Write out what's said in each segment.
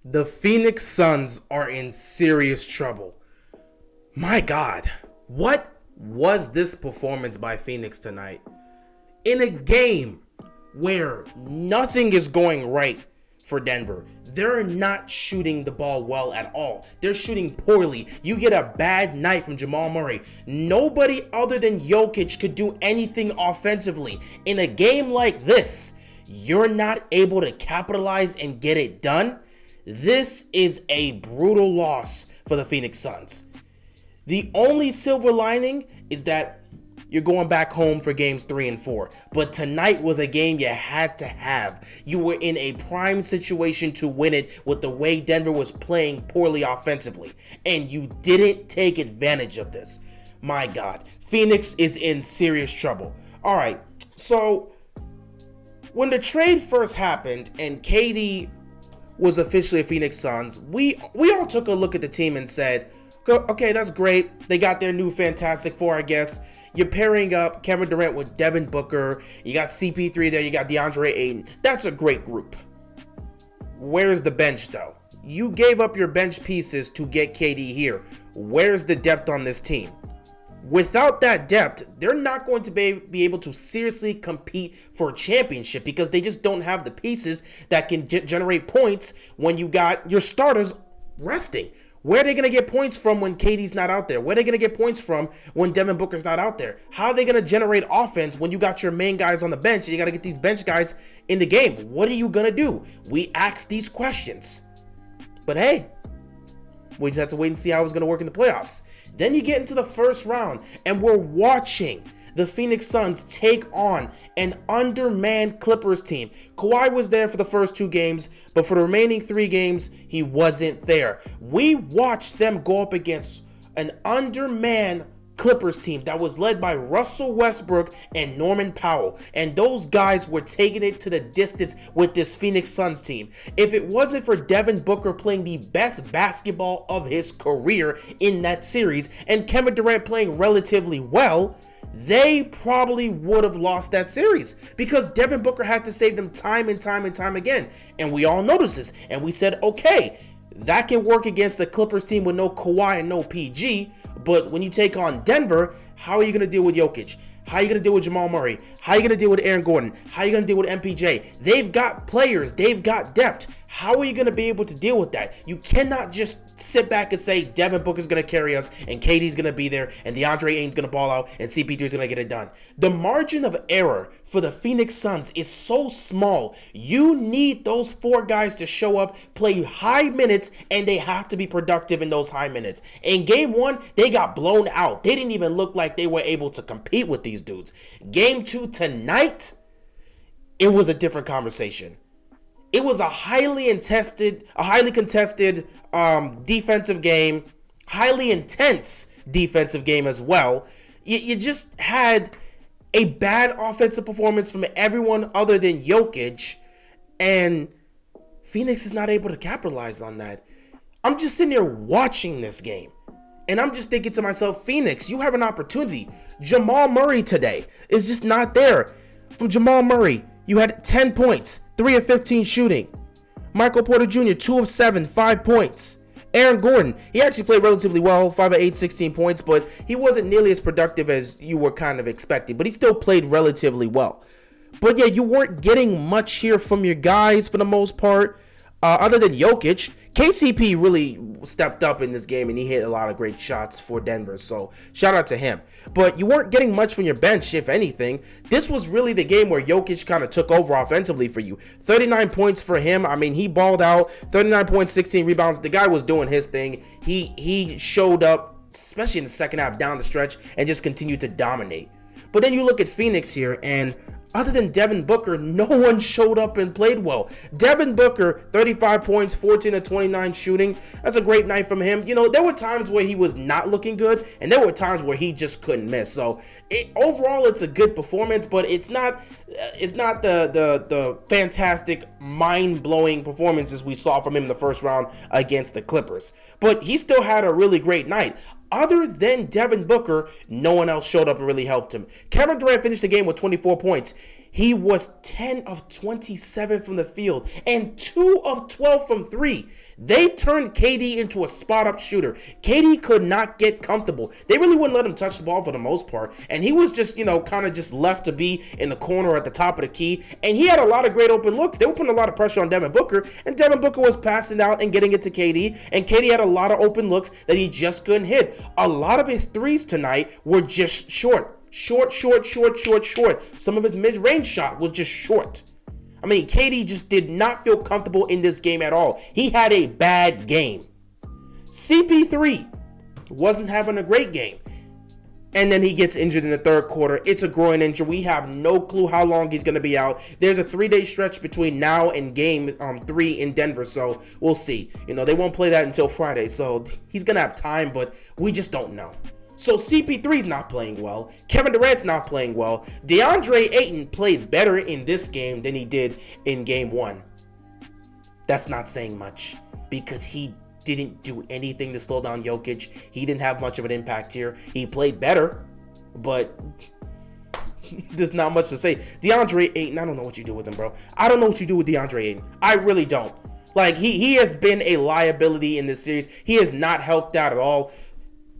The Phoenix Suns are in serious trouble. My God, what was this performance by Phoenix tonight? In a game where nothing is going right for Denver, they're not shooting the ball well at all. They're shooting poorly. You get a bad night from Jamal Murray. Nobody other than Jokic could do anything offensively. In a game like this, you're not able to capitalize and get it done. This is a brutal loss for the Phoenix Suns. The only silver lining is that you're going back home for games 3 and 4. But tonight was a game you had to have. You were in a prime situation to win it with the way Denver was playing poorly offensively. And you didn't take advantage of this. My God, Phoenix is in serious trouble. All right, so when the trade first happened and KD was officially a Phoenix Suns, we all took a look at the team and said, okay, that's great. They got their new Fantastic Four, I guess. You're pairing up Kevin Durant with Devin Booker. You got CP3 there. You got DeAndre Ayton. That's a great group. Where's the bench, though? You gave up your bench pieces to get KD here. Where's the depth on this team? Without that depth, they're not going to be able to seriously compete for a championship because they just don't have the pieces that can generate points when you got your starters resting. Where are they going to get points from when KD's not out there? Where are they going to get points from when Devin Booker's not out there? How are they going to generate offense when you got your main guys on the bench and you got to get these bench guys in the game? What are you going to do? We ask these questions. But hey, we just have to wait and see how it's going to work in the playoffs. Then you get into the first round, and we're watching the Phoenix Suns take on an undermanned Clippers team. Kawhi was there for the first 2 games, but for the remaining 3 games, he wasn't there. We watched them go up against an undermanned Clippers team that was led by Russell Westbrook and Norman Powell. And those guys were taking it to the distance with this Phoenix Suns team. If it wasn't for Devin Booker playing the best basketball of his career in that series and Kevin Durant playing relatively well, they probably would have lost that series because Devin Booker had to save them time and time and time again. And we all noticed this. And we said, okay, that can work against a Clippers team with no Kawhi and no PG. But when you take on Denver, how are you going to deal with Jokic? How are you going to deal with Jamal Murray? How are you going to deal with Aaron Gordon? How are you going to deal with MPJ? They've got players. They've got depth. How are you going to be able to deal with that? You cannot just sit back and say Devin Booker's going to carry us and KD's going to be there and DeAndre Ayton's going to ball out and CP3's going to get it done. The margin of error for the Phoenix Suns is so small. You need those 4 guys to show up, play high minutes, and they have to be productive in those high minutes. In game 1, they got blown out. They didn't even look like they were able to compete with these dudes. Game 2 tonight, it was a different conversation. It was a highly contested defensive game, highly intense defensive game as well. You just had a bad offensive performance from everyone other than Jokic, and Phoenix is not able to capitalize on that. I'm just sitting here watching this game, and I'm just thinking to myself, Phoenix, you have an opportunity. Jamal Murray today is just not there. From Jamal Murray, you had 10 points. 3 of 15 shooting. Michael Porter Jr., 2 of 7, 5 points. Aaron Gordon, he actually played relatively well, 5 of 8, 16 points, but he wasn't nearly as productive as you were kind of expecting, but he still played relatively well. But yeah, you weren't getting much here from your guys for the most part, other than Jokic. KCP really stepped up in this game and he hit a lot of great shots for Denver, so shout out to him. But you weren't getting much from your bench, if anything. This was really the game where Jokic kind of took over offensively for you. 39 points for him. I mean, he balled out. 39 points, 16 rebounds. The guy was doing his thing. He showed up, especially in the second half down the stretch, and just continued to dominate. But then you look at Phoenix here, and other than Devin Booker, no one showed up and played well. Devin Booker, 35 points, 14 of 29 shooting. That's a great night from him. You know, there were times where he was not looking good, and there were times where he just couldn't miss. So overall, it's a good performance, but it's not the fantastic, mind-blowing performances we saw from him in the first round against the Clippers. But he still had a really great night. Other than Devin Booker, no one else showed up and really helped him. Kevin Durant finished the game with 24 points. He was 10 of 27 from the field and 2 of 12 from 3. They turned KD into a spot-up shooter. KD could not get comfortable. They really wouldn't let him touch the ball for the most part. And he was just, kind of just left to be in the corner at the top of the key. And he had a lot of great open looks. They were putting a lot of pressure on Devin Booker. And Devin Booker was passing out and getting it to KD. And KD had a lot of open looks that he just couldn't hit. A lot of his threes tonight were just short. Short. Some of his mid-range shot was just short. I mean, KD just did not feel comfortable in this game at all. He had a bad game. CP3 wasn't having a great game. And then he gets injured in the third quarter. It's a groin injury. We have no clue how long he's going to be out. There's a 3-day stretch between now and game 3 in Denver, so we'll see. They won't play that until Friday, so he's going to have time, but we just don't know. So CP3's not playing well. Kevin Durant's not playing well. DeAndre Ayton played better in this game than he did in game 1. That's not saying much because he didn't do anything to slow down Jokic. He didn't have much of an impact here. He played better, but there's not much to say. DeAndre Ayton, I don't know what you do with him, bro. I don't know what you do with DeAndre Ayton. I really don't. Like, he has been a liability in this series. He has not helped out at all.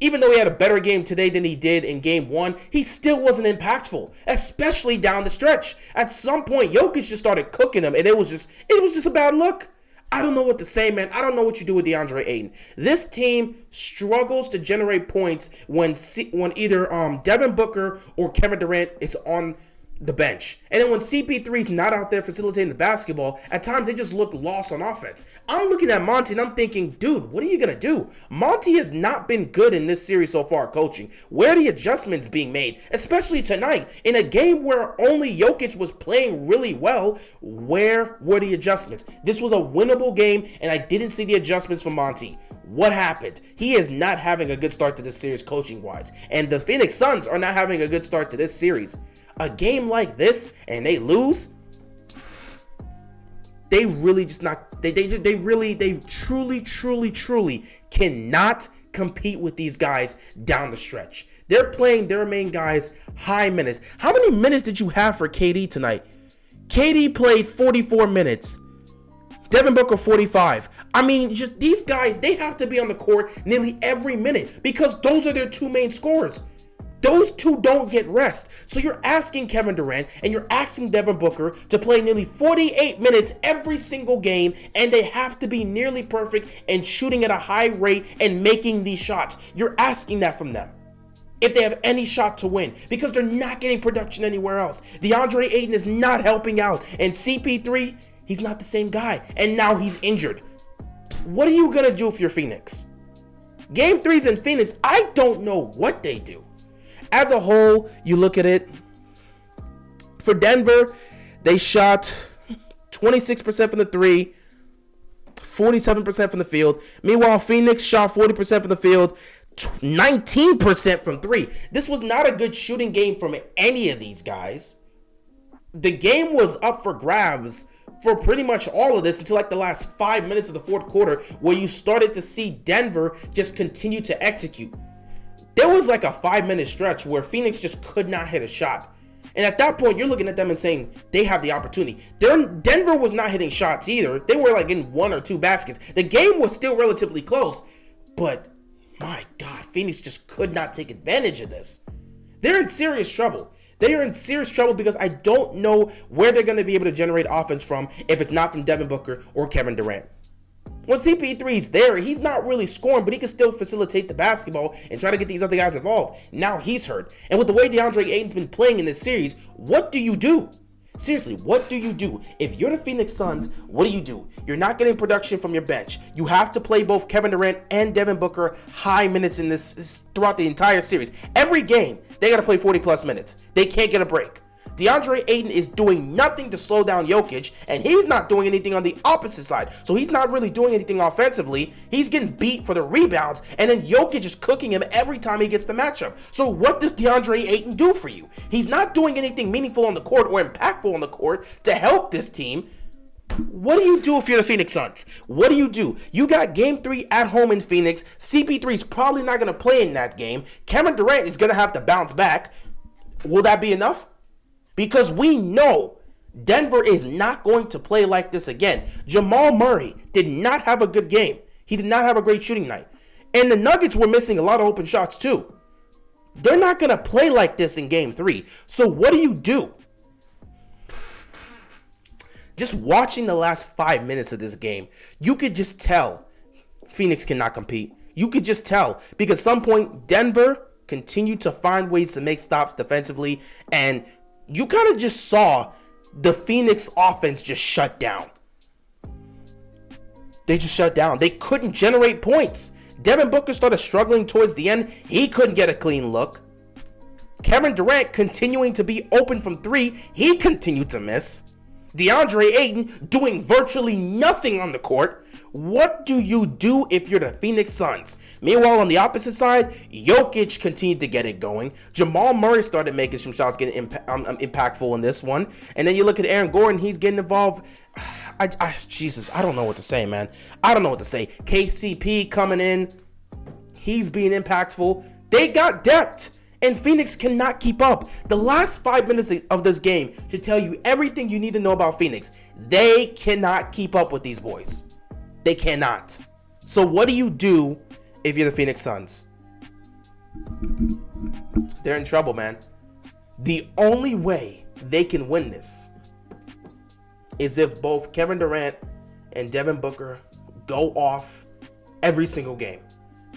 Even though he had a better game today than he did in game 1, he still wasn't impactful, especially down the stretch. At some point, Jokic just started cooking him, and it was just a bad look. I don't know what to say, man. I don't know what you do with DeAndre Ayton. This team struggles to generate points when either Devin Booker or Kevin Durant is on the bench. And then when CP3's not out there facilitating the basketball, at times they just look lost on offense. I'm looking at Monty and I'm thinking, dude, what are you going to do? Monty has not been good in this series so far coaching. Where are the adjustments being made? Especially tonight, in a game where only Jokic was playing really well, where were the adjustments? This was a winnable game and I didn't see the adjustments from Monty. What happened? He is not having a good start to this series coaching-wise. And the Phoenix Suns are not having a good start to this series. A game like this and they lose, they really just not, they truly cannot compete with these guys down the stretch. They're playing their main guys high minutes. How many minutes did you have for KD tonight? KD played 44 minutes. Devin Booker 45. I mean, just these guys, they have to be on the court nearly every minute because those are their two main scorers. Those two don't get rest. So you're asking Kevin Durant and you're asking Devin Booker to play nearly 48 minutes every single game, and they have to be nearly perfect and shooting at a high rate and making these shots. You're asking that from them if they have any shot to win because they're not getting production anywhere else. DeAndre Ayton is not helping out, and CP3, he's not the same guy, and now he's injured. What are you going to do if you're Phoenix? Game 3's in Phoenix. I don't know what they do. As a whole, you look at it, for Denver, they shot 26% from the 3, 47% from the field. Meanwhile, Phoenix shot 40% from the field, 19% from 3. This was not a good shooting game from any of these guys. The game was up for grabs for pretty much all of this until like the last 5 minutes of the fourth quarter, where you started to see Denver just continue to execute. There was like a 5-minute stretch where Phoenix just could not hit a shot. And at that point, you're looking at them and saying they have the opportunity. Denver was not hitting shots either. They were like in 1 or 2 baskets. The game was still relatively close. But my God, Phoenix just could not take advantage of this. They're in serious trouble. They are in serious trouble because I don't know where they're going to be able to generate offense from if it's not from Devin Booker or Kevin Durant. When CP3's there, he's not really scoring, but he can still facilitate the basketball and try to get these other guys involved. Now he's hurt. And with the way DeAndre Ayton's been playing in this series, what do you do? Seriously, what do you do? If you're the Phoenix Suns, what do? You're not getting production from your bench. You have to play both Kevin Durant and Devin Booker high minutes in this throughout the entire series. Every game, they got to play 40-plus minutes. They can't get a break. DeAndre Ayton is doing nothing to slow down Jokic, and he's not doing anything on the opposite side. So he's not really doing anything offensively. He's getting beat for the rebounds, and then Jokic is cooking him every time he gets the matchup. So what does DeAndre Ayton do for you? He's not doing anything meaningful on the court or impactful on the court to help this team. What do you do if you're the Phoenix Suns? What do? You got game 3 at home in Phoenix. CP3 is probably not going to play in that game. Kevin Durant is going to have to bounce back. Will that be enough? Because we know Denver is not going to play like this again. Jamal Murray did not have a good game. He did not have a great shooting night. And the Nuggets were missing a lot of open shots too. They're not going to play like this in game 3. So what do? Just watching the last 5 minutes of this game, you could just tell Phoenix cannot compete. You could just tell because at some point Denver continued to find ways to make stops defensively, and you kind of just saw the Phoenix offense just shut down. They just shut down. They couldn't generate points. Devin Booker started struggling towards the end. He couldn't get a clean look. Kevin Durant continuing to be open from 3. He continued to miss. DeAndre Ayton doing virtually nothing on the court. What do you do if you're the Phoenix Suns? Meanwhile, on the opposite side, Jokic continued to get it going. Jamal Murray started making some shots, getting impactful in this one. And then you look at Aaron Gordon, he's getting involved. Jesus, I don't know what to say, man. I don't know what to say. KCP coming in, he's being impactful. They got depth, and Phoenix cannot keep up. The last 5 minutes of this game should tell you everything you need to know about Phoenix. They cannot keep up with these boys. They cannot. So what do you do if you're the Phoenix Suns? They're in trouble, man. The only way they can win this is if both Kevin Durant and Devin Booker go off every single game.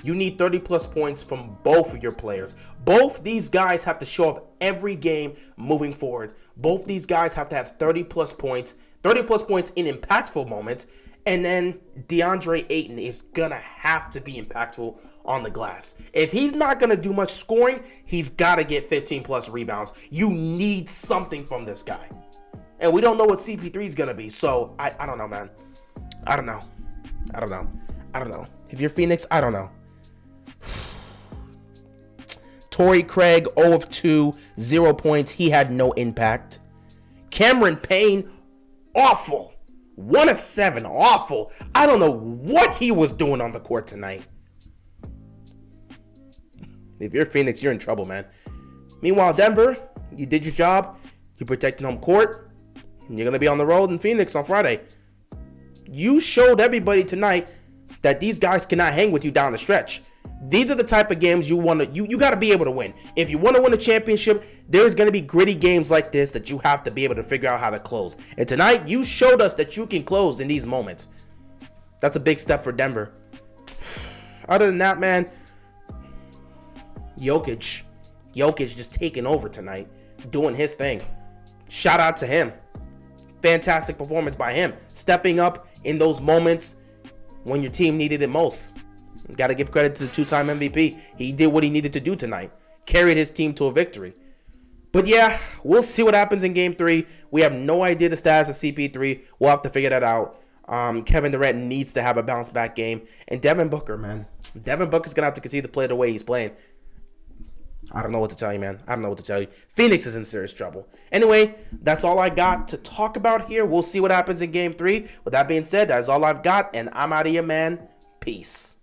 You need 30 plus points from both of your players. Both these guys have to show up every game moving forward. Both these guys have to have 30 plus points in impactful moments. And then DeAndre Ayton is going to have to be impactful on the glass. If he's not going to do much scoring, he's got to get 15 plus rebounds. You need something from this guy. And we don't know what CP3 is going to be. So I don't know, man. I don't know. If you're Phoenix, I don't know. Torrey Craig, 0 of 2, 0 points. He had no impact. Cameron Payne, awful. 1 of 7, awful. I don't know what he was doing on the court tonight. If you're Phoenix, you're in trouble, man. Meanwhile, Denver, you did your job. You protected home court. You're going to be on the road in Phoenix on Friday. You showed everybody tonight that these guys cannot hang with you down the stretch. These are the type of games you want to, you got to be able to win. If you want to win a championship, there's going to be gritty games like this that you have to be able to figure out how to close. And tonight, you showed us that you can close in these moments. That's a big step for Denver. Other than that, man, Jokic just taking over tonight, doing his thing. Shout out to him. Fantastic performance by him, stepping up in those moments when your team needed it most. Got to give credit to the 2-time MVP. He did what he needed to do tonight. Carried his team to a victory. But yeah, we'll see what happens in Game 3. We have no idea the status of CP3. We'll have to figure that out. Kevin Durant needs to have a bounce-back game. And Devin Booker, man. Devin Booker's going to have to continue to play the way he's playing. I don't know what to tell you, man. I don't know what to tell you. Phoenix is in serious trouble. Anyway, that's all I got to talk about here. We'll see what happens in Game 3. With that being said, that is all I've got. And I'm out of here, man. Peace.